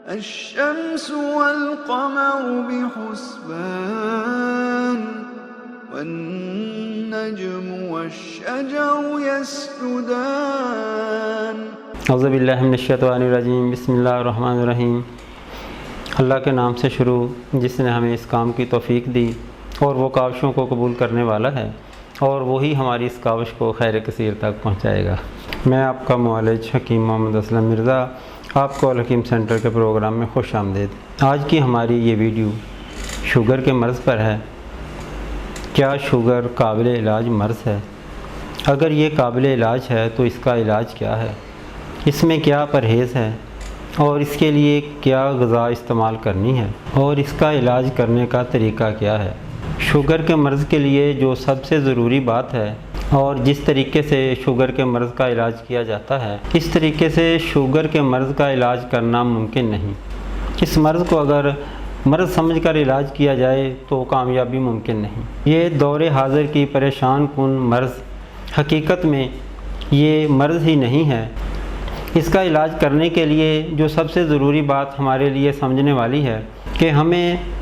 अश्शम्सु वल क़मरु बिहुस्बान वन्नज्मु वश्शजरु यस्जुदान। औज़ु बिल्लाहि मिनश्शैतानिर रजीम। बिस्मिल्लाहिर रहमानिर रहीम। अल्लाह के नाम से शुरू जिसने हमें इस काम की तौफ़ीक दी और वो काविशों को कबूल करने वाला है और वही हमारी इस काविश को खैर कसीर तक पहुँचाएगा। मैं आपका मुआलिज हकीम मोहम्मद असलम मिर्ज़ा आपको अल हकीम सेंटर के प्रोग्राम में खुश आमदीद। आज की हमारी ये वीडियो शुगर के मर्ज़ पर है। क्या शुगर काबिल इलाज मर्ज़ है? अगर ये काबिल इलाज है तो इसका इलाज क्या है, इसमें क्या परहेज़ है और इसके लिए क्या ग़िज़ा इस्तेमाल करनी है और इसका इलाज करने का तरीका क्या है। शुगर के मर्ज़ के लिए जो सबसे ज़रूरी बात है और जिस तरीके से शुगर के मर्ज़ का इलाज किया जाता है, इस तरीके से शुगर के मर्ज़ का इलाज करना मुमकिन नहीं। इस मर्ज़ को अगर मर्ज़ समझकर इलाज किया जाए तो कामयाबी मुमकिन नहीं। ये दौरे हाज़िर की परेशान कुन मर्ज़ हकीकत में ये मर्ज़ ही नहीं है। इसका इलाज करने के लिए जो सबसे ज़रूरी बात हमारे लिए समझने वाली है कि हमें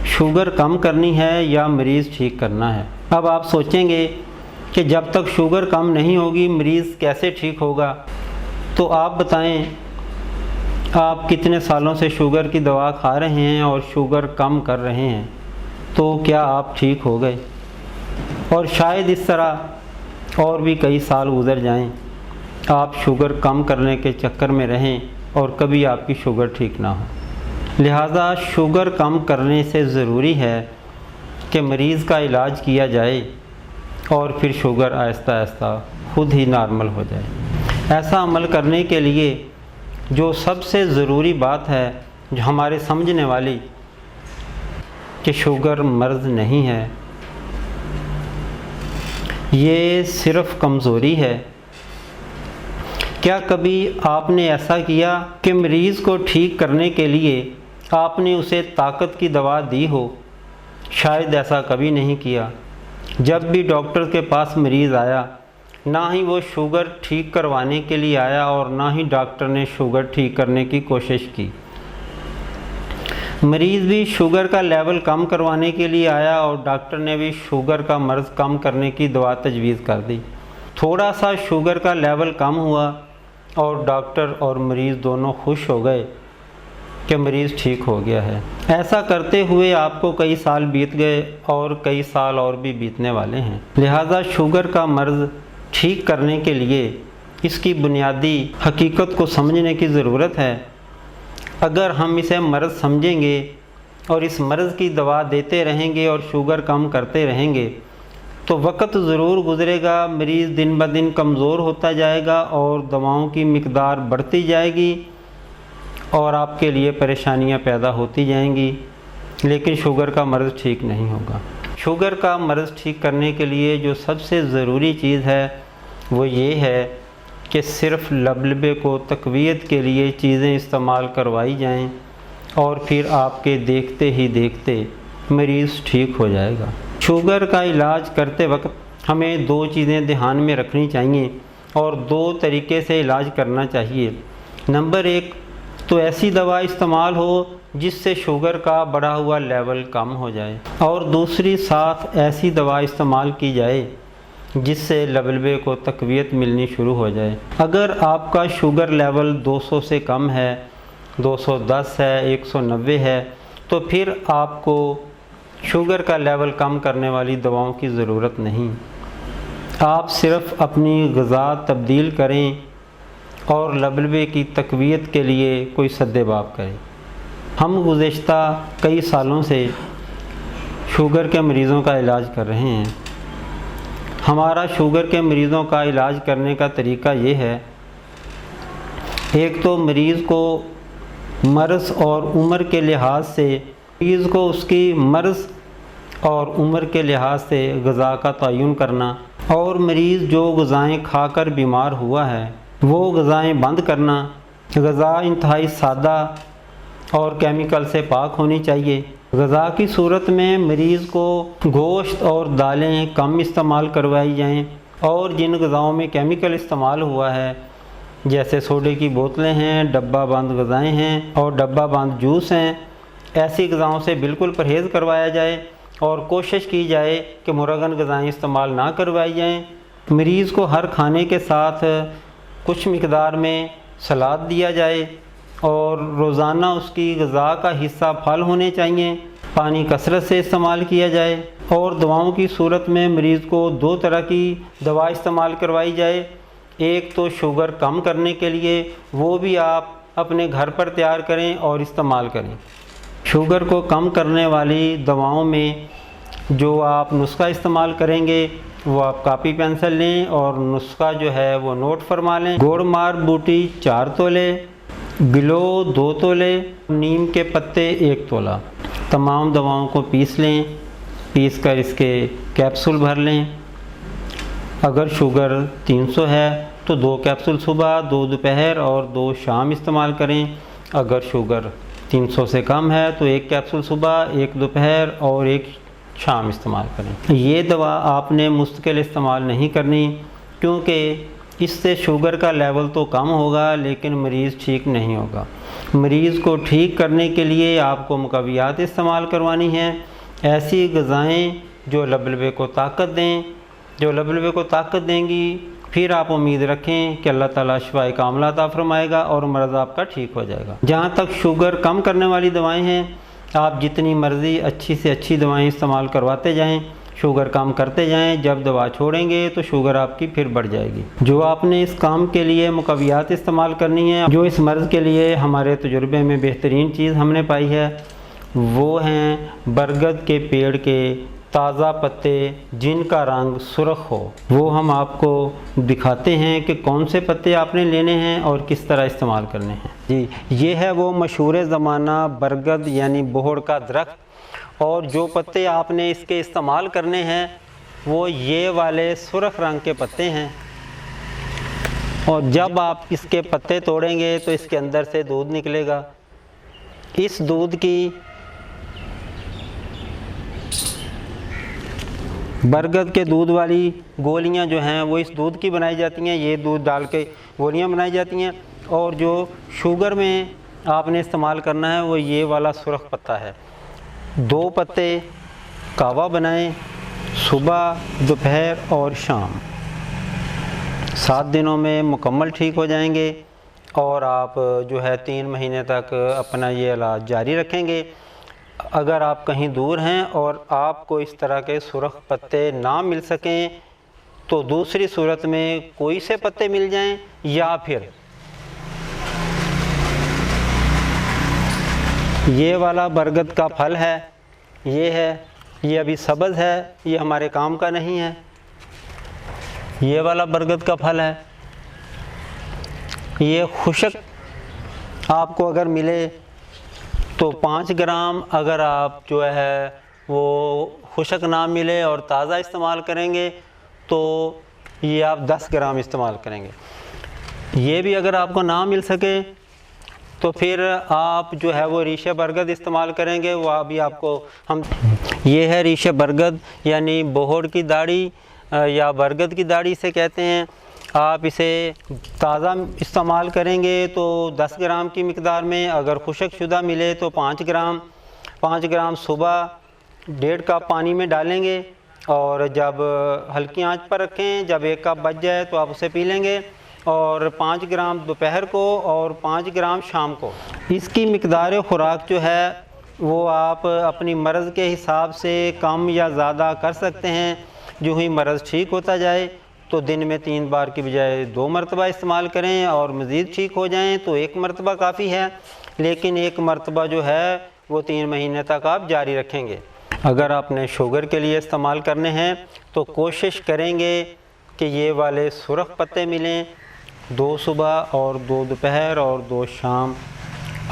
शुगर कम करनी है या मरीज़ ठीक करना है। अब आप सोचेंगे कि जब तक शुगर कम नहीं होगी मरीज़ कैसे ठीक होगा। तो आप बताएं, आप कितने सालों से शुगर की दवा खा रहे हैं और शुगर कम कर रहे हैं, तो क्या आप ठीक हो गए? और शायद इस तरह और भी कई साल गुज़र जाएं, आप शुगर कम करने के चक्कर में रहें और कभी आपकी शुगर ठीक ना हो। लिहाजा शुगर कम करने से ज़रूरी है कि मरीज़ का इलाज किया जाए और फिर शुगर आहिस्ता आहिस्ता खुद ही नॉर्मल हो जाए। ऐसा अमल करने के लिए जो सबसे ज़रूरी बात है, जो हमारे समझने वाली, कि शुगर मर्ज़ नहीं है, ये सिर्फ़ कमज़ोरी है। क्या कभी आपने ऐसा किया कि मरीज़ को ठीक करने के लिए आपने उसे ताकत की दवा दी हो? शायद ऐसा कभी नहीं किया। जब भी डॉक्टर के पास मरीज़ आया, ना ही वो शुगर ठीक करवाने के लिए आया और ना ही डॉक्टर ने शुगर ठीक करने की कोशिश की। मरीज़ भी शुगर का लेवल कम करवाने के लिए आया और डॉक्टर ने भी शुगर का मर्ज़ कम करने की दवा तजवीज़ कर दी। थोड़ा सा शुगर का लेवल कम हुआ और डॉक्टर और मरीज़ दोनों खुश हो गए कि मरीज़ ठीक हो गया है। ऐसा करते हुए आपको कई साल बीत गए और कई साल और भी बीतने वाले हैं। लिहाजा शुगर का मर्ज़ ठीक करने के लिए इसकी बुनियादी हकीकत को समझने की ज़रूरत है। अगर हम इसे मर्ज़ समझेंगे और इस मर्ज़ की दवा देते रहेंगे और शुगर कम करते रहेंगे तो वक़्त ज़रूर गुज़रेगा, मरीज़ दिन ब दिन कमज़ोर होता जाएगा और दवाओं की मिक़दार बढ़ती जाएगी और आपके लिए परेशानियां पैदा होती जाएंगी, लेकिन शुगर का मर्ज़ ठीक नहीं होगा। शुगर का मर्ज़ ठीक करने के लिए जो सबसे ज़रूरी चीज़ है वो ये है कि सिर्फ़ लबलबे को तक़वियत के लिए चीज़ें इस्तेमाल करवाई जाएं और फिर आपके देखते ही देखते मरीज़ ठीक हो जाएगा। शुगर का इलाज करते वक्त हमें दो चीज़ें ध्यान में रखनी चाहिए और दो तरीके से इलाज करना चाहिए। नंबर एक, तो ऐसी दवा इस्तेमाल हो जिससे शुगर का बढ़ा हुआ लेवल कम हो जाए, और दूसरी साथ ऐसी दवा इस्तेमाल की जाए जिससे लबलबे को तक़वियत मिलनी शुरू हो जाए। अगर आपका शुगर लेवल 200 से कम है, 210 है, 190 है, तो फिर आपको शुगर का लेवल कम करने वाली दवाओं की ज़रूरत नहीं। आप सिर्फ़ अपनी ग़िज़ा तब्दील करें और लबलबे की तक़वियत के लिए कोई सद्देबाब करें। हम गुज़िश्ता कई सालों से शुगर के मरीज़ों का इलाज कर रहे हैं। हमारा शुगर के मरीज़ों का इलाज करने का तरीका ये है, एक तो मरीज़ को मर्ज़ और उम्र के लिहाज से मरीज़ को उसकी मर्ज़ और उम्र के लिहाज से ग़िज़ा का तयन करना और मरीज़ जो ग़िज़ाएँ खाकर बीमार हुआ है वो ग़िज़ाएँ बंद करना। ग़िज़ा इंतहाई सादा और केमिकल से पाक होनी चाहिए। ग़िज़ा की सूरत में मरीज़ को गोश्त और दालें कम इस्तेमाल करवाई जाएँ और जिन ग़िज़ाओं में केमिकल इस्तेमाल हुआ है जैसे सोडे की बोतलें हैं, डब्बा बंद ग़िज़ाएँ हैं और डब्बा बंद जूस हैं, ऐसी ग़िज़ाओं से बिल्कुल परहेज़ करवाया जाए और कोशिश की जाए कि मुरगन ग़िज़ाएँ इस्तेमाल ना करवाई जाएँ। मरीज़ को हर खाने के साथ कुछ मिक़दार में सलाद दिया जाए और रोज़ाना उसकी ग़िज़ा का हिस्सा फल होने चाहिए। पानी कसरत से इस्तेमाल किया जाए और दवाओं की सूरत में मरीज़ को 2 तरह की दवा इस्तेमाल करवाई जाए। एक तो शुगर कम करने के लिए, वो भी आप अपने घर पर तैयार करें और इस्तेमाल करें। शुगर को कम करने वाली दवाओं में जो आप नुस्खा इस्तेमाल करेंगे वो आप कापी पेंसिल लें और नुस्खा जो है वो नोट फरमा लें। गोड़मार बूटी 4 तोले, गिलो 2 तोले, नीम के पत्ते 1 तोला। तमाम दवाओं को पीस लें, पीस कर इसके कैप्सूल भर लें। अगर शुगर 300 है तो 2 कैप्सूल सुबह, 2 दोपहर और 2 शाम इस्तेमाल करें। अगर शुगर 300 से कम है तो 1 कैप्सूल सुबह, 1 दोपहर और 1 शाम इस्तेमाल करें। ये दवा आपने मुस्तकिल इस्तेमाल नहीं करनी, क्योंकि इससे शुगर का लेवल तो कम होगा लेकिन मरीज़ ठीक नहीं होगा। मरीज़ को ठीक करने के लिए आपको मुकव्वियात इस्तेमाल करवानी हैं, ऐसी ग़िज़ाएँ जो लबलबे को ताकत दें, जो लबलबे को ताकत देंगी। फिर आप उम्मीद रखें कि अल्लाह ताला शिफाए कामिला अता फरमाएगा और मर्ज़ आपका ठीक हो जाएगा। जहाँ तक शुगर कम करने वाली दवाएँ हैं, आप जितनी मर्ज़ी अच्छी से अच्छी दवाएँ इस्तेमाल करवाते जाएँ, शुगर कम करते जाएं। जब दवा छोड़ेंगे तो शुगर आपकी फिर बढ़ जाएगी। जो आपने इस काम के लिए मुकव्वियात इस्तेमाल करनी है, जो इस मर्ज़ के लिए हमारे तजुर्बे में बेहतरीन चीज़ हमने पाई है, वो हैं बरगद के पेड़ के ताज़ा पत्ते जिनका रंग सुर्ख हो। वो हम आपको दिखाते हैं कि कौन से पत्ते आपने लेने हैं और किस तरह इस्तेमाल करने हैं। जी, ये है वो मशहूर ज़माना बरगद यानी बोहड़ का दरख्त, और जो पत्ते आपने इसके इस्तेमाल करने हैं वो ये वाले सुर्ख रंग के पत्ते हैं। और जब आप इसके पत्ते तोड़ेंगे तो इसके अंदर से दूध निकलेगा। इस दूध की बरगद के दूध वाली गोलियां जो हैं वो इस दूध की बनाई जाती हैं। ये दूध डाल के गोलियां बनाई जाती हैं। और जो शुगर में आपने इस्तेमाल करना है वो ये वाला सुर्ख पत्ता है। 2 पत्ते कावा बनाएं, सुबह, दोपहर और शाम। 7 दिनों में मुकम्मल ठीक हो जाएंगे और आप जो है 3 महीने तक अपना ये इलाज जारी रखेंगे। अगर आप कहीं दूर हैं और आपको इस तरह के सुर्ख पत्ते ना मिल सकें तो दूसरी सूरत में कोई से पत्ते मिल जाएं, या फिर ये वाला बरगद का फल है, ये है, ये अभी सब्ज़ है, ये हमारे काम का नहीं है। ये वाला बरगद का फल है, ये खुशक आपको अगर मिले तो 5 ग्राम, अगर आप जो है वो खुशक ना मिले और ताज़ा इस्तेमाल करेंगे तो ये आप 10 ग्राम इस्तेमाल करेंगे। ये भी अगर आपको ना मिल सके तो फिर आप जो है वो रीशे बरगद इस्तेमाल करेंगे। वो अभी आपको हम, ये है रीशे बरगद यानी बोहड़ की दाढ़ी या बरगद की दाढ़ी से कहते हैं। आप इसे ताज़ा इस्तेमाल करेंगे तो 10 ग्राम की मिकदार में, अगर खुशक शुदा मिले तो 5 ग्राम सुबह 1.5 कप पानी में डालेंगे और जब हल्की आंच पर रखें, जब 1 कप बच जाए तो आप उसे पी लेंगे। और 5 ग्राम दोपहर को और 5 ग्राम शाम को। इसकी मिकदार खुराक जो है वो आप अपनी मर्ज़ के हिसाब से कम या ज़्यादा कर सकते हैं। जो ही मर्ज़ ठीक होता जाए तो दिन में 3 बार की बजाय 2 मरतबा इस्तेमाल करें, और मज़ीद ठीक हो जाएं तो 1 मरतबा काफ़ी है। लेकिन 1 मरतबा जो है वो 3 महीने तक आप जारी रखेंगे। अगर आपने शुगर के लिए इस्तेमाल करने हैं तो कोशिश करेंगे कि ये वाले सुर्ख पत्ते मिलें। 2 सुबह और 2 दोपहर और 2 शाम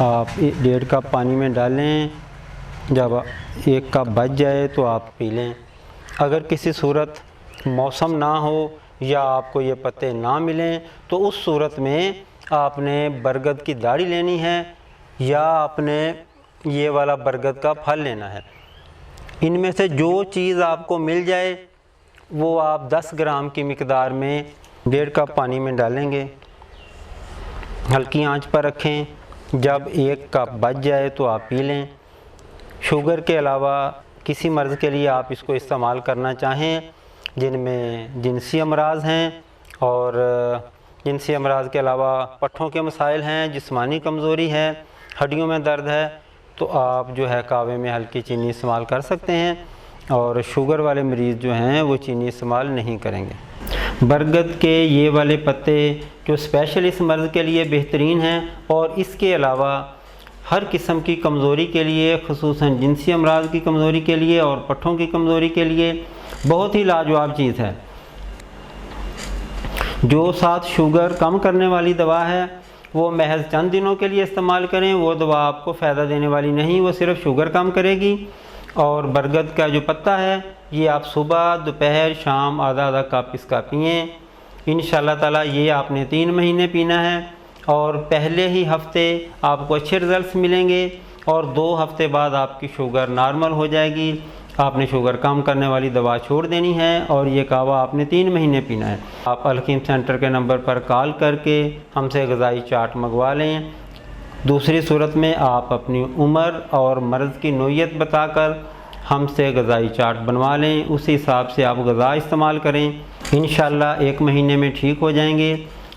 आप 1.5 कप पानी में डालें। जब 1 कप बच जाए तो आप पी लें। अगर किसी सूरत मौसम ना हो या आपको ये पत्ते ना मिलें तो उस सूरत में आपने बरगद की दाढ़ी लेनी है या आपने ये वाला बरगद का फल लेना है। इनमें से जो चीज़ आपको मिल जाए वो आप 10 ग्राम की मिकदार में 1.5 कप पानी में डालेंगे। हल्की आंच पर रखें। जब 1 कप बच जाए तो आप पी लें। शुगर के अलावा किसी मर्ज़ के लिए आप इसको इस्तेमाल करना चाहें जिनमें जिनसी अमराज़ हैं और जिनसी अमराज़ के अलावा पट्ठों के मसाइल हैं, जिस्मानी कमज़ोरी है, हड्डियों में दर्द है, तो आप जो है कहवे में हल्की चीनी इस्तेमाल कर सकते हैं और शुगर वाले मरीज़ जो हैं वो चीनी इस्तेमाल नहीं करेंगे। बरगद के ये वाले पत्ते जो स्पेशल इस मर्ज़ के लिए बेहतरीन हैं और इसके अलावा हर किस्म की कमज़ोरी के लिए, ख़ुसूसन जिनसी अमराज़ की कमज़ोरी के लिए और पट्ठों की कमज़ोरी के लिए बहुत ही लाजवाब चीज़ है। जो साथ शुगर कम करने वाली दवा है वो महज चंद दिनों के लिए इस्तेमाल करें, वो दवा आपको फ़ायदा देने वाली नहीं, वो सिर्फ़ शुगर कम करेगी। और बरगद का जो पत्ता है ये आप सुबह, दोपहर, शाम आधा आधा कप इसका पिएँ। इंशाअल्लाह ताला ये आपने 3 महीने पीना है और पहले ही हफ्ते आपको अच्छे रिज़ल्ट्स मिलेंगे और 2 हफ्ते बाद आपकी शुगर नॉर्मल हो जाएगी। आपने शुगर कम करने वाली दवा छोड़ देनी है और ये कहवा आपने 3 महीने पीना है। आप अल हकीम सेंटर के नंबर पर कॉल करके हमसे ग़िज़ाई चार्ट मंगवा लें। दूसरी सूरत में आप अपनी उम्र और मर्ज़ की नोयत बताकर हमसे ग़िज़ाई चार्ट बनवा लें, उसी हिसाब से आप ग़िज़ा इस्तेमाल करें। इंशाअल्लाह 1 महीने में ठीक हो जाएंगे,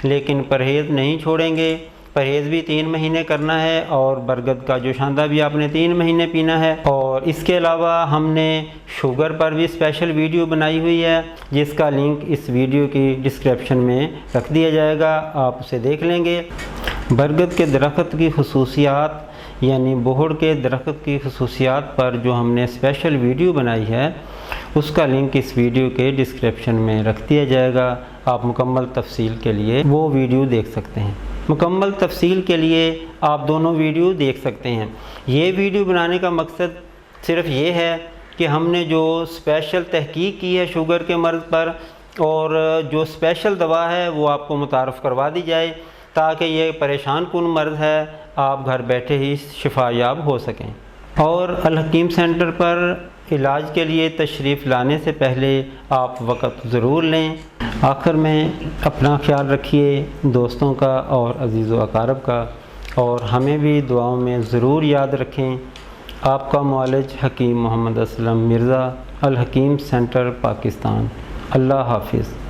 लेकिन परहेज़ नहीं छोड़ेंगे। परहेज़ भी 3 महीने करना है और बरगद का जोशांदा भी आपने 3 महीने पीना है। और इसके अलावा हमने शुगर पर भी स्पेशल वीडियो बनाई हुई है जिसका लिंक इस वीडियो की डिस्क्रिप्शन में रख दिया जाएगा, आप उसे देख लेंगे। बरगद के दरख्त की खसूसियात यानी बोहड़ के दरख्त की खसूसियात पर जो हमने स्पेशल वीडियो बनाई है उसका लिंक इस वीडियो के डिस्क्रिप्शन में रख दिया जाएगा। आप मुकम्मल तफसील के लिए वो वीडियो देख सकते हैं। मुकम्मल तफसील के लिए आप दोनों वीडियो देख सकते हैं। ये वीडियो बनाने का मकसद सिर्फ़ ये है कि हमने जो स्पेशल तहकीक की है शुगर के मर्ज़ पर और जो स्पेशल दवा है वो आपको मुतारफ़ करवा दी जाए ताकि ये परेशान कुन मर्ज़ है आप घर बैठे ही शिफायाब हो सकें। और अल हकीम सेंटर पर इलाज के लिए तशरीफ़ लाने से पहले आप वक़्त ज़रूर लें। आखिर में अपना ख्याल रखिए, दोस्तों का और अज़ीज़ व अक़ारब का, और हमें भी दुआओं में ज़रूर याद रखें। आपका मुआलिज हकीम मोहम्मद असलम मिर्ज़ा, अल हकीम सेंटर, पाकिस्तान। अल्लाह हाफ़िज़।